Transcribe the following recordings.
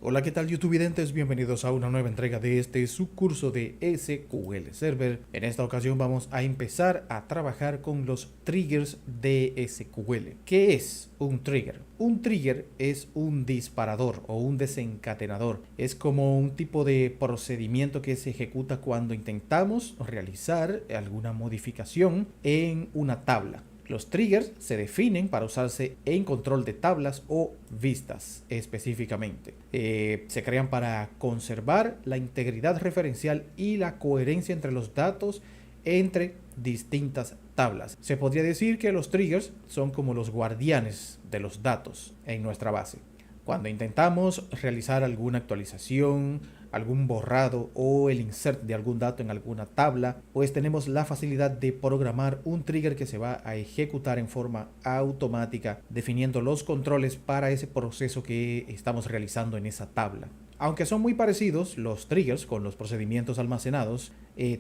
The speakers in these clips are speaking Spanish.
Hola, ¿qué tal YouTubevidentes? Bienvenidos a una nueva entrega de este subcurso de SQL Server. En esta ocasión vamos a empezar a trabajar con los triggers de SQL. ¿Qué es un trigger? Un trigger es un disparador o un desencadenador. Es como un tipo de procedimiento que se ejecuta cuando intentamos realizar alguna modificación en una tabla. Los triggers se definen para usarse en control de tablas o vistas específicamente. Se crean para conservar la integridad referencial y la coherencia entre los datos entre distintas tablas. Se podría decir que los triggers son como los guardianes de los datos en nuestra base. Cuando intentamos realizar alguna actualización, algún borrado o el insert de algún dato en alguna tabla, pues tenemos la facilidad de programar un trigger que se va a ejecutar en forma automática, definiendo los controles para ese proceso que estamos realizando en esa tabla. Aunque son muy parecidos, los triggers con los procedimientos almacenados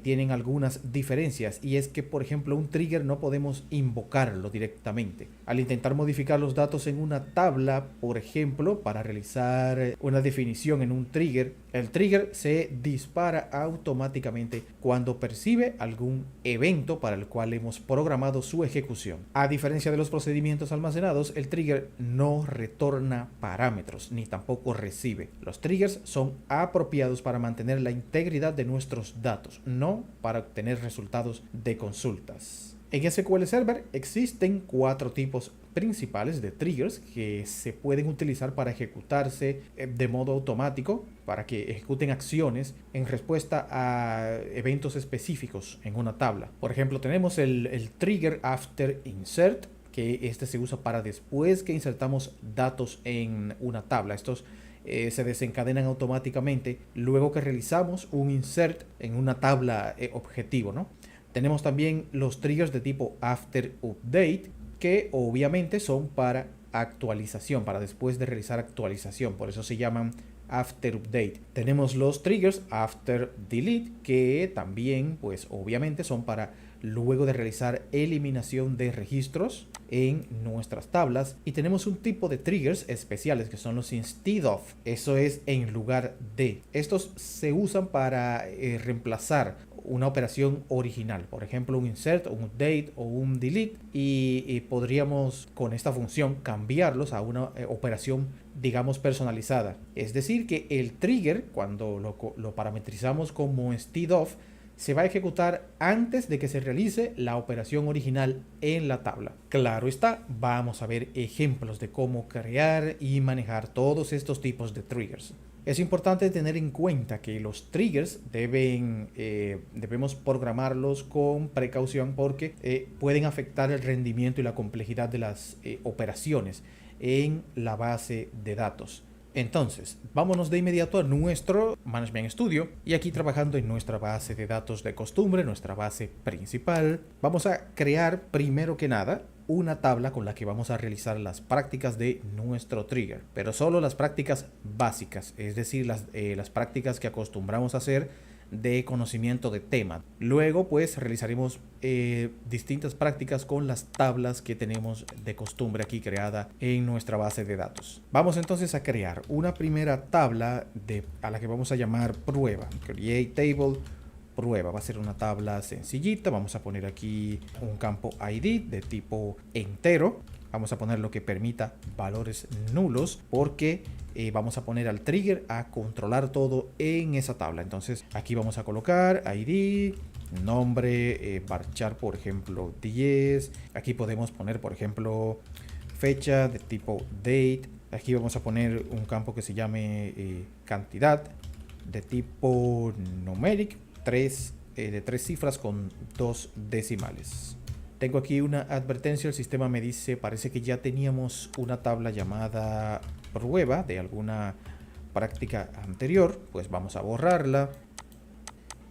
tienen algunas diferencias, y es que, por ejemplo, un trigger no podemos invocarlo directamente. Al intentar modificar los datos en una tabla, por ejemplo, para realizar una definición en un trigger, el trigger se dispara automáticamente cuando percibe algún evento para el cual hemos programado su ejecución. A diferencia de los procedimientos almacenados, el trigger no retorna parámetros ni tampoco recibe. Los triggers son apropiados para mantener la integridad de nuestros datos, no para obtener resultados de consultas. En SQL Server existen 4 tipos principales de triggers que se pueden utilizar para ejecutarse de modo automático, para que ejecuten acciones en respuesta a eventos específicos en una tabla. Por ejemplo, tenemos el trigger after insert, que este se usa para después que insertamos datos en una tabla. Estos se desencadenan automáticamente luego que realizamos un insert en una tabla objetivo, ¿no? Tenemos también los triggers de tipo after update, que obviamente son para actualización, para después de realizar actualización, por eso se llaman after update. Tenemos los triggers after delete, que también pues obviamente son para luego de realizar eliminación de registros en nuestras tablas. Y tenemos un tipo de triggers especiales que son los instead of, eso es en lugar de. Estos se usan para reemplazar una operación original, por ejemplo un insert, un update o un delete, y podríamos con esta función cambiarlos a una operación, digamos, personalizada. Es decir, que el trigger, cuando lo parametrizamos como instead of, se va a ejecutar antes de que se realice la operación original en la tabla. Claro está, vamos a ver ejemplos de cómo crear y manejar todos estos tipos de triggers. Es importante tener en cuenta que los triggers debemos programarlos con precaución, porque pueden afectar el rendimiento y la complejidad de las operaciones en la base de datos. Entonces, vámonos de inmediato a nuestro Management Studio, y aquí trabajando en nuestra base de datos de costumbre, nuestra base principal, vamos a crear primero que nada una tabla con la que vamos a realizar las prácticas de nuestro trigger, pero solo las prácticas básicas, es decir, las prácticas que acostumbramos a hacer de conocimiento de tema. Luego pues realizaremos distintas prácticas con las tablas que tenemos de costumbre aquí creada en nuestra base de datos. Vamos entonces a crear una primera tabla a la que vamos a llamar prueba. Create table prueba. Va a ser una tabla sencillita. Vamos a poner aquí un campo ID de tipo entero. Vamos a poner lo que permita valores nulos, porque vamos a poner al trigger a controlar todo en esa tabla. Entonces aquí vamos a colocar ID, nombre, varchar por ejemplo 10. Aquí podemos poner por ejemplo fecha de tipo date. Aquí vamos a poner un campo que se llame cantidad de tipo numeric, de 3 cifras con 2 decimales. Tengo aquí una advertencia, el sistema me dice, parece que ya teníamos una tabla llamada prueba de alguna práctica anterior, pues vamos a borrarla,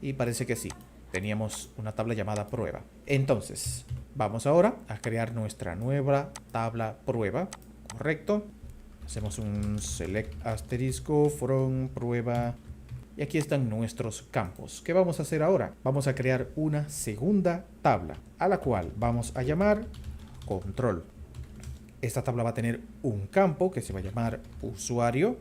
y parece que sí, teníamos una tabla llamada prueba. Entonces, vamos ahora a crear nuestra nueva tabla prueba, ¿correcto? Hacemos un select asterisco from prueba. Y aquí están nuestros campos. ¿Qué vamos a hacer ahora? Vamos a crear una segunda tabla, a la cual vamos a llamar control. Esta tabla va a tener un campo que se va a llamar usuario.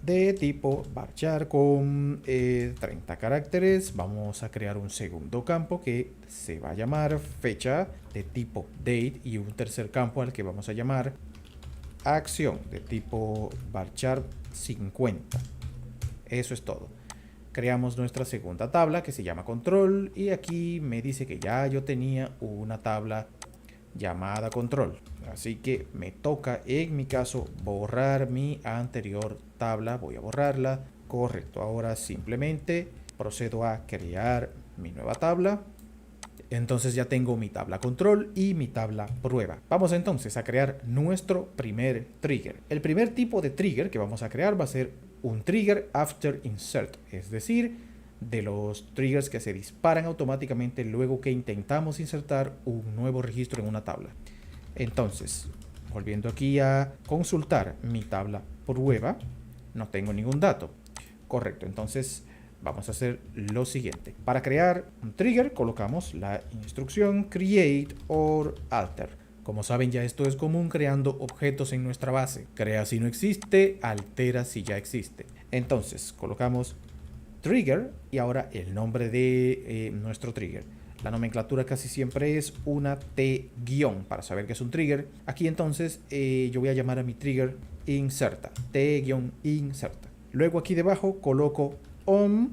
de tipo varchar con 30 caracteres. Vamos a crear un segundo campo que se va a llamar fecha de tipo date y un tercer campo al que vamos a llamar acción de tipo varchar 50. Eso es todo. Creamos nuestra segunda tabla que se llama control y aquí me dice que ya yo tenía una tabla llamada control, así que me toca en mi caso borrar mi anterior tabla. Voy a borrarla. Correcto, ahora simplemente procedo a crear mi nueva tabla. Entonces ya tengo mi tabla control y mi tabla prueba. Vamos entonces a crear nuestro primer trigger. El primer tipo de trigger que vamos a crear va a ser un trigger after insert, es decir, de los triggers que se disparan automáticamente luego que intentamos insertar un nuevo registro en una tabla. Entonces, volviendo aquí a consultar mi tabla prueba, no tengo ningún dato. Correcto, entonces vamos a hacer lo siguiente. Para crear un trigger colocamos la instrucción create or alter. Como saben, ya esto es común creando objetos en nuestra base. Crea si no existe, altera si ya existe. Entonces colocamos trigger y ahora el nombre de nuestro trigger. La nomenclatura casi siempre es una T- para saber que es un trigger. Aquí entonces yo voy a llamar a mi trigger inserta, T-inserta. Luego aquí debajo coloco on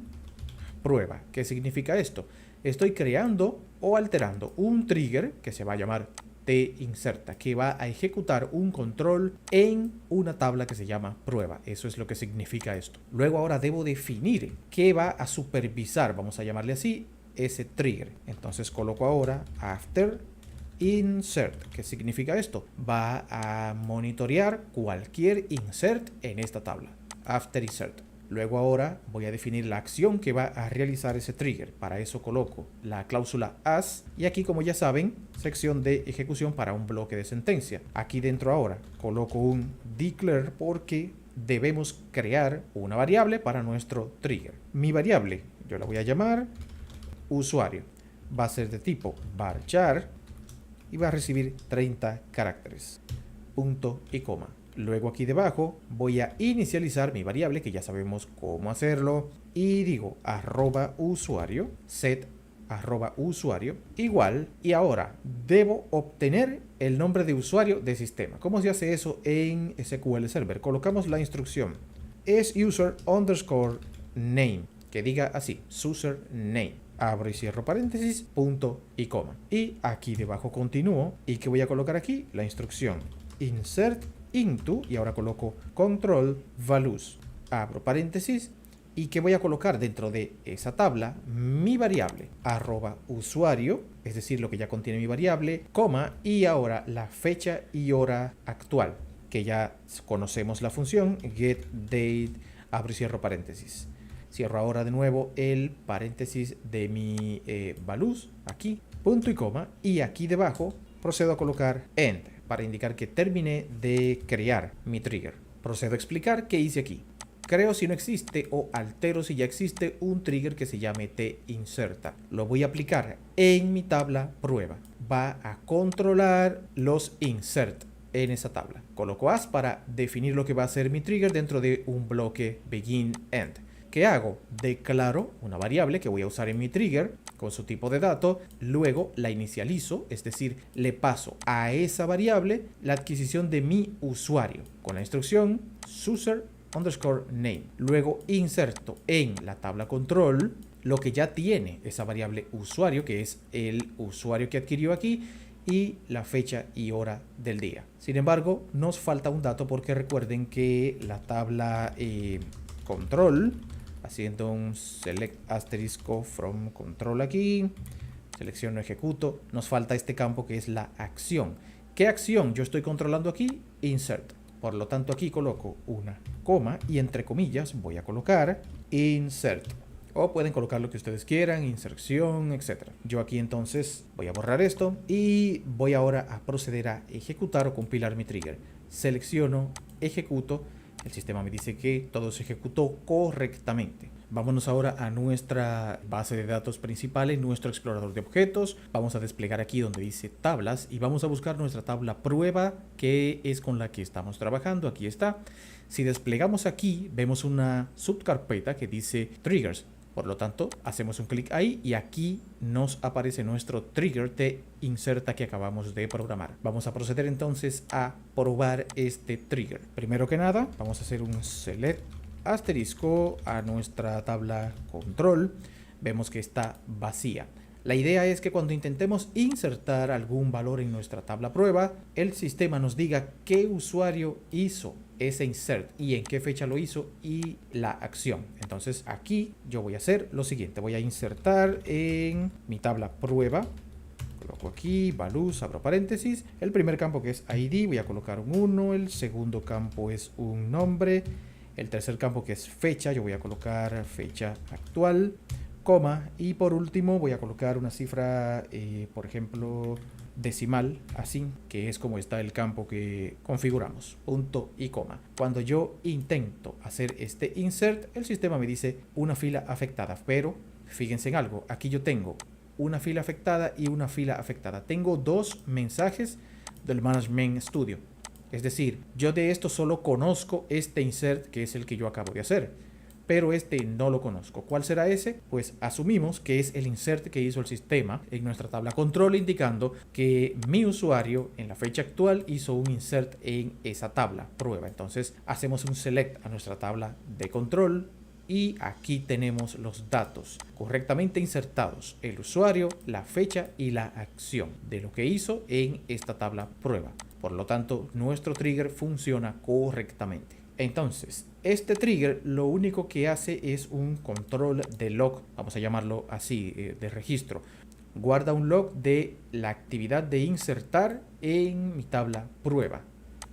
prueba. ¿Qué significa esto? Estoy creando o alterando un trigger que se va a llamar T-inserta, que va a ejecutar un control en una tabla que se llama prueba. Eso es lo que significa esto. Luego ahora debo definir qué va a supervisar, vamos a llamarle así, ese trigger. Entonces coloco ahora after insert. ¿Qué significa esto? Va a monitorear cualquier insert en esta tabla. After insert. Luego ahora voy a definir la acción que va a realizar ese trigger. Para eso coloco la cláusula as y aquí, como ya saben, sección de ejecución para un bloque de sentencia. Aquí dentro ahora coloco un declare porque debemos crear una variable para nuestro trigger. Mi variable yo la voy a llamar usuario. Va a ser de tipo varchar y va a recibir 30 caracteres. Punto y coma. Luego aquí debajo voy a inicializar mi variable, que ya sabemos cómo hacerlo, y digo @usuario, set @usuario igual, y ahora debo obtener el nombre de usuario de sistema. ¿Cómo se hace eso en SQL Server? Colocamos la instrucción es user underscore name, que diga así, user name. Abro y cierro paréntesis, punto y coma. Y aquí debajo continúo. ¿Y qué voy a colocar aquí? La instrucción insert into, y ahora coloco control values. Abro paréntesis. ¿Y qué voy a colocar dentro de esa tabla? Mi variable, @usuario, es decir, lo que ya contiene mi variable, coma, y ahora la fecha y hora actual, que ya conocemos la función getDate, abro y cierro paréntesis. Cierro ahora de nuevo el paréntesis de mi values, aquí, punto y coma, y aquí debajo procedo a colocar end, para indicar que terminé de crear mi trigger. Procedo a explicar qué hice aquí. Creo si no existe o altero si ya existe un trigger que se llame T-inserta. Lo voy a aplicar en mi tabla prueba. Va a controlar los insert en esa tabla. Coloco as para definir lo que va a ser mi trigger dentro de un bloque begin end. ¿Qué hago? Declaro una variable que voy a usar en mi trigger con su tipo de dato, luego la inicializo, es decir, le paso a esa variable la adquisición de mi usuario con la instrucción user underscore name. Luego inserto en la tabla control lo que ya tiene esa variable usuario, que es el usuario que adquirió aquí, y la fecha y hora del día. Sin embargo, nos falta un dato porque recuerden que la tabla control, haciendo un select asterisco from control aquí, selecciono ejecuto, nos falta este campo que es la acción. ¿Qué acción yo estoy controlando aquí? Insert. Por lo tanto, aquí coloco una coma y entre comillas voy a colocar insert. O pueden colocar lo que ustedes quieran, inserción, etc. Yo aquí entonces voy a borrar esto y voy ahora a proceder a ejecutar o compilar mi trigger. Selecciono, ejecuto. El sistema me dice que todo se ejecutó correctamente. Vámonos ahora a nuestra base de datos principal en nuestro explorador de objetos. Vamos a desplegar aquí donde dice tablas y vamos a buscar nuestra tabla prueba, que es con la que estamos trabajando. Aquí está. Si desplegamos aquí, vemos una subcarpeta que dice triggers. Por lo tanto, hacemos un clic ahí y aquí nos aparece nuestro trigger de inserta que acabamos de programar. Vamos a proceder entonces a probar este trigger. Primero que nada, vamos a hacer un select asterisco a nuestra tabla control. Vemos que está vacía. La idea es que cuando intentemos insertar algún valor en nuestra tabla prueba, el sistema nos diga qué usuario hizo ese insert y en qué fecha lo hizo y la acción. Entonces aquí yo voy a hacer lo siguiente. Voy a insertar en mi tabla prueba. Coloco aquí, values, abro paréntesis. El primer campo, que es ID, voy a colocar un 1. El segundo campo es un nombre. El tercer campo, que es fecha, yo voy a colocar fecha actual, coma, y por último voy a colocar una cifra, por ejemplo, decimal, así, que es como está el campo que configuramos, punto y coma. Cuando yo intento hacer este insert, el sistema me dice una fila afectada, pero fíjense en algo, aquí yo tengo una fila afectada y una fila afectada. Tengo dos mensajes del Management Studio. Es decir, yo de esto solo conozco este insert, que es el que yo acabo de hacer, pero este no lo conozco. ¿Cuál será ese? Pues asumimos que es el insert que hizo el sistema en nuestra tabla control, indicando que mi usuario en la fecha actual hizo un insert en esa tabla prueba. Entonces hacemos un select a nuestra tabla de control y aquí tenemos los datos correctamente insertados, el usuario, la fecha y la acción de lo que hizo en esta tabla prueba. Por lo tanto, nuestro trigger funciona correctamente. Entonces, este trigger lo único que hace es un control de log, vamos a llamarlo así, de registro. Guarda un log de la actividad de insertar en mi tabla prueba.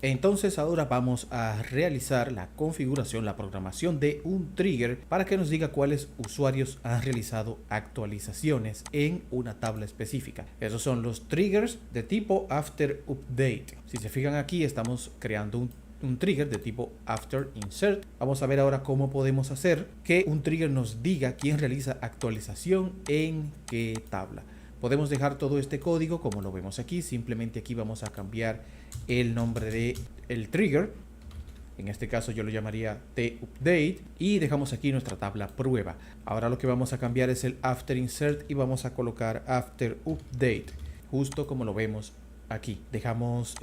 Entonces ahora vamos a realizar la configuración, la programación de un trigger para que nos diga cuáles usuarios han realizado actualizaciones en una tabla específica. Esos son los triggers de tipo after update. Si se fijan aquí, estamos creando un trigger de tipo after insert. Vamos a ver ahora cómo podemos hacer que un trigger nos diga quién realiza actualización en qué tabla. Podemos dejar todo este código como lo vemos aquí. Simplemente aquí vamos a cambiar el nombre de el trigger. En este caso yo lo llamaría tUpdate y dejamos aquí nuestra tabla prueba. Ahora lo que vamos a cambiar es el after insert y vamos a colocar after update, justo como lo vemos aquí. Dejamos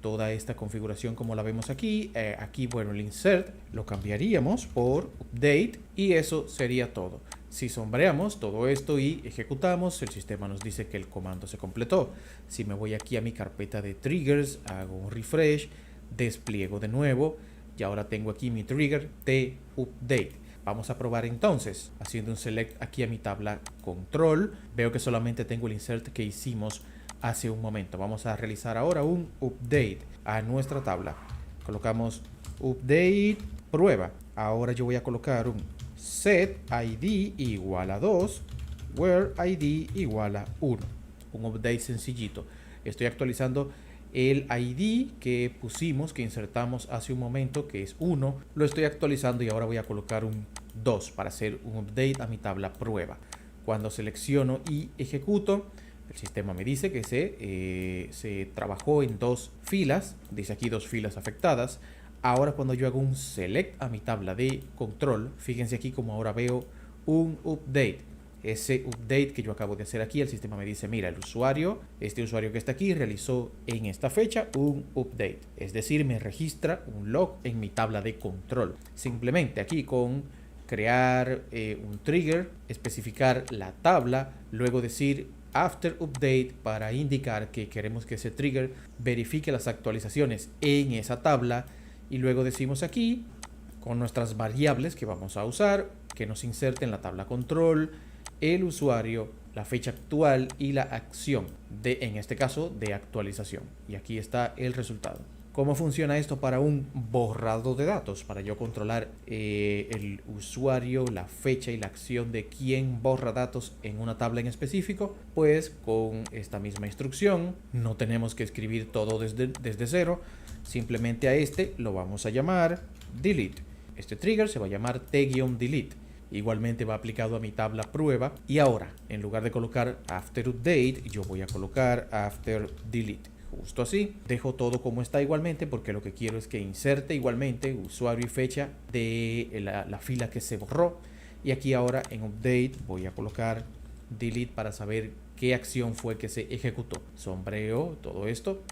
toda esta configuración como la vemos aquí. Aquí, bueno, el insert lo cambiaríamos por update y eso sería todo. Si sombreamos todo esto y ejecutamos, el sistema nos dice que el comando se completó. Si me voy aquí a mi carpeta de triggers, hago un refresh, despliego de nuevo y ahora tengo aquí mi trigger tUpdate. Vamos a probar entonces, haciendo un select aquí a mi tabla control. Veo que solamente tengo el insert que hicimos hace un momento. Vamos a realizar ahora un update a nuestra tabla. Colocamos update prueba. Ahora yo voy a colocar un set id igual a 2, where id igual a 1. Un update sencillito. Estoy actualizando el id que pusimos, que insertamos hace un momento, que es 1. Lo estoy actualizando y ahora voy a colocar un 2 para hacer un update a mi tabla prueba. Cuando selecciono y ejecuto, el sistema me dice que se trabajó en dos filas. Dice aquí dos filas afectadas. Ahora cuando yo hago un select a mi tabla de control, fíjense aquí como ahora veo un update. Ese update que yo acabo de hacer aquí, el sistema me dice, mira, el usuario, este usuario que está aquí, realizó en esta fecha un update. Es decir, me registra un log en mi tabla de control. Simplemente aquí con crear un trigger, especificar la tabla, luego decir after update para indicar que queremos que ese trigger verifique las actualizaciones en esa tabla. Y luego decimos aquí, con nuestras variables que vamos a usar, que nos inserte en la tabla control, el usuario, la fecha actual y la acción, en este caso, de actualización. Y aquí está el resultado. ¿Cómo funciona esto para un borrado de datos? Para yo controlar el usuario, la fecha y la acción de quién borra datos en una tabla en específico. Pues con esta misma instrucción, no tenemos que escribir todo desde cero. Simplemente a este lo vamos a llamar delete. Este trigger se va a llamar t-delete. igualmente va aplicado a mi tabla prueba. Y ahora, en lugar de colocar after update, yo voy a colocar after delete. Justo así, dejo todo como está igualmente porque lo que quiero es que inserte igualmente usuario y fecha de la fila que se borró. Y aquí ahora en update voy a colocar delete para saber qué acción fue que se ejecutó. Sombreo todo esto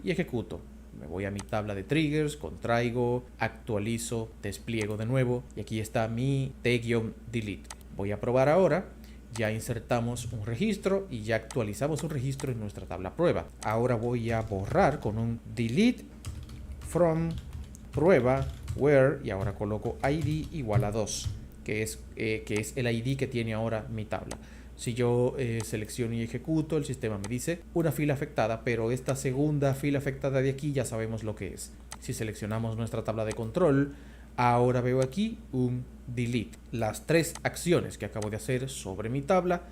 y ejecuto. Me voy a mi tabla de triggers, contraigo, actualizo, despliego de nuevo y aquí está mi t-delete. Voy a probar ahora. Ya insertamos un registro y ya actualizamos un registro en nuestra tabla prueba. Ahora voy a borrar con un delete from prueba where y ahora coloco id igual a 2, que es el id que tiene ahora mi tabla. Si yo selecciono y ejecuto, el sistema me dice una fila afectada, pero esta segunda fila afectada de aquí ya sabemos lo que es. Si seleccionamos nuestra tabla de control, ahora veo aquí un delete. Las 3 acciones que acabo de hacer sobre mi tabla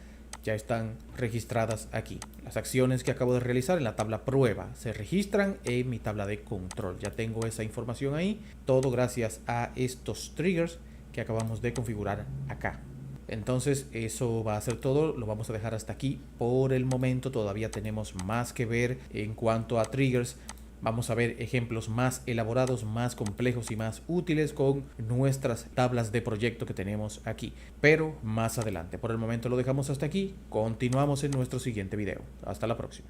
ya están registradas aquí. Las acciones que acabo de realizar en la tabla prueba se registran en mi tabla de control. Ya tengo esa información ahí, todo gracias a estos triggers que acabamos de configurar acá. Entonces eso va a ser todo, lo vamos a dejar hasta aquí por el momento. Todavía tenemos más que ver en cuanto a triggers. Vamos a ver ejemplos más elaborados, más complejos y más útiles con nuestras tablas de proyecto que tenemos aquí, pero más adelante. Por el momento lo dejamos hasta aquí, continuamos en nuestro siguiente video. Hasta la próxima.